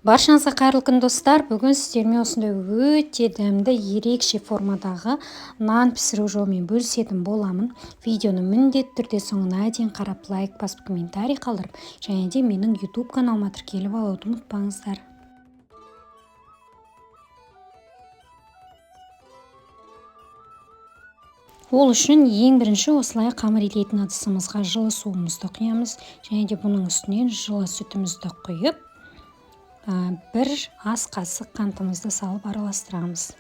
Баршаңызға қайырлы күн достар. Бүгін сіздермен осындай өте дәмді ерекше формадағы нан пісіру жолымен бөлісетін боламын. Видеоны міндетті түрде соңына дейін қарап, лайк басып, комментарий қалдырып, және де менің YouTube каналыма тіркеліп алуды ұмытпаңыздар. Ол үшін ең бірінші осылай қамыр илейтін ыдысымызға жылы суымызды құямыз, және де бұның үстінен жылы сүтімізді құйып, бір ас қасық қантымызды салып араластырамыз.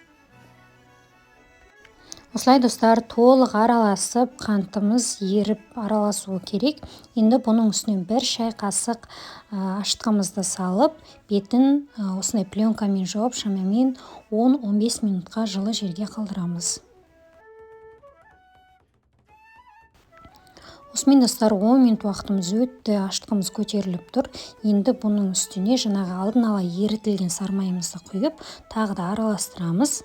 Осылай достар, толық араласып, қантымыз еріп араласуы керек. Енді бұның үстінен бір шай қасық ашытқымызды салып, бетін осындай пленкамен жауып, шамамен 10-15 минутқа жылы жерге қалдырамыз. Осымен достар, 10 минут уақытымыз өтті, ашытқымыз көтеріліп тұр. Енді бұның үстіне жаңағы алдын ала ерітілген сармайымызды құйып, тағы да араластырамыз.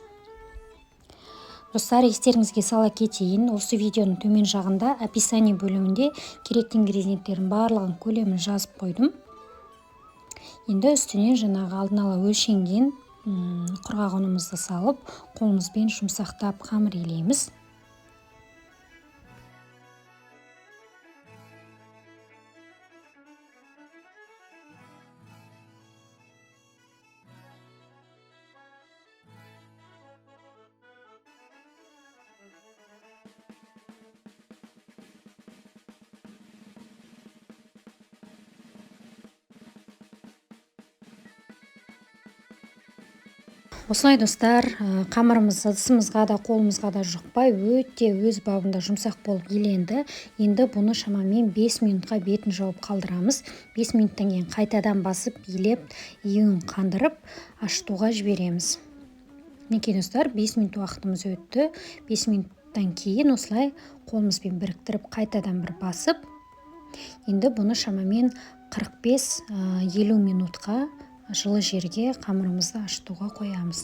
Достар, естеріңізге сала кетейін, осы видеоның төмен жағында описание бөлімінде керекті ингредиенттердің барлығын көлемін жазып қойдым. Енді үстіне жаңағы алдын ала өлшенген құрғақ ұнымызды салып, қолымызбен жұмсақтап қамыр илейміз. Осылай достар, қамырымыз ыдысымызға да қолымызға да жұқпай, өте өз бабында жұмсақ болып иленді. Енді бұны шамамен 5 минутқа бетін жауып қалдырамыз. 5 минуттан кейін қайтадан басып, илеп, июін қандырып, ашытуға жібереміз. Мінекей достар, 5 минут уақытымыз өтті. 5 минуттан кейін осылай қолымызбен біріктіріп, қайтадан бір басып, енді бұны шамамен 45-50 минутқа жылы жерге қамырымызды ашытуға қоямыз.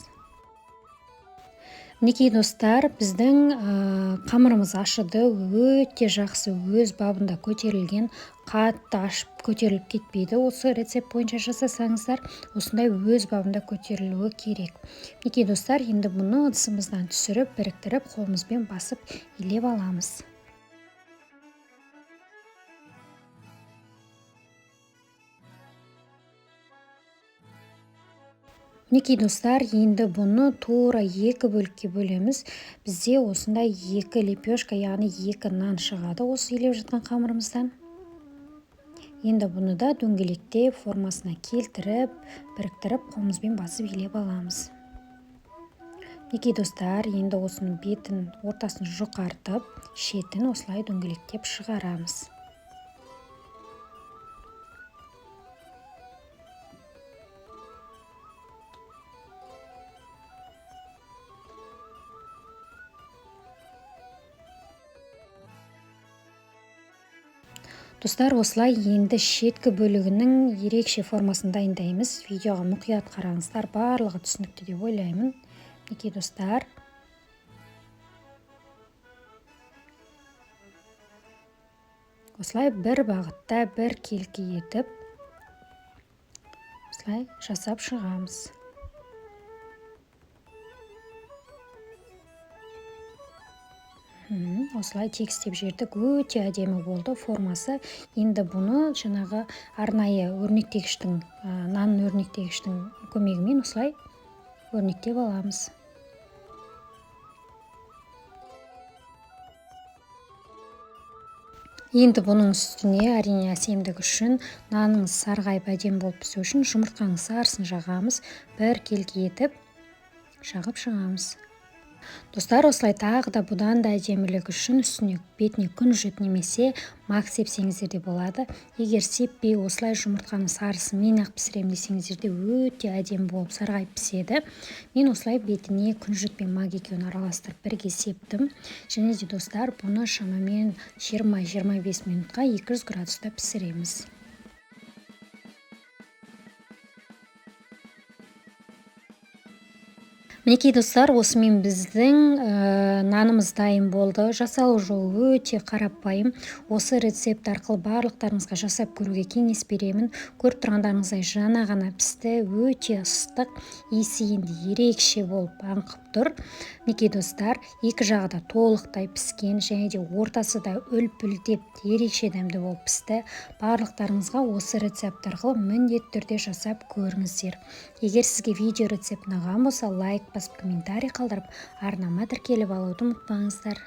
Мінекей достар, біздің қамырымыз ашыды, өте жақсы өз бабында көтерілген, қатты ашып көтеріліп кетпейді. Осы рецепт бойынша жасасаңыздар, осындай өз бабында көтерілуі керек. Мінекей достар, енді бұны ыдысымыздан түсіріп, біріктіріп, қолымызбен басып илеп аламыз. Мінекей достар, енді бұны тура 2 бөлікке бөлеміз. Бізде осындай 2 лепешка, яғни 2 нан шығады осы илеп жатқан қамырымыздан. Енді бұны да дөңгелектеп формасына келтіріп, біріктіріп, қолымызбен басып илеп аламыз. Мінекей достар, енді осының бетін ортасын жұқартып, шетін осылай дөңгелектеп шығарамыз. Достар, осылай енді шеткі бөлігінің ерекше формасын дайындаймыз. Видеоға мұқият қараңыздар, барлығы түсінікті деп ойлаймын. Мінекей достар. Осылай бір бағытта бір келкі етіп, осылай жасап шығамыз. Осылай тегістеп жердік, өте әдемі болды формасы. Енді бұны жаңағы арнайы өрнектегіштің, нан өрнектегіштің көмегімен осылай өрнектеп аламыз. Енді бұның үстіне әрине әсемдік үшін, наныңыз сарғайып әдемі болып пісу үшін жұмыртқаның сарысын жағамыз, бір келкі етіп жағып шығамыз. Достар, осылай тағы да бұдан да әдемілік үшін үстіне бетіне күнжіт немесе мак сепсеңіздер де болады. Егер сеппей осылай жұмыртқаны сарысымен ақ пісірем десеңіздер де өте әдемі болып сарғайып піседі. Мен осылай бетіне күнжіт пен мак екеуін араластырып бірге септім. Және де достар, бұны шамамен 20-25 минутқа 200 градуста пісіреміз. Мінекей достар, осымен біздің нанымыз дайын болды. Жасалу жолы өте қарапайым. Осы рецепт арқылы барлықтарыңызға жасап көруге кеңес беремін. Көріп тұрғандарыңыздай жаңа ғана пісті, өте ыстық, иісі енді ерекше болып аңқып тұр. Мінекей достар, екі жағы да толықтай піскен, және де ортасы да үлпілдеп ерекше дәмді болып пісті. Барлықтарыңызға осы рецепт арқылы міндетті түрде жасап көріңіздер. Егер сізге видео рецепт ұнаған болса, лайк басып комментарий қалдырып, арнама тіркеліп алуды ұмытпаңыздар.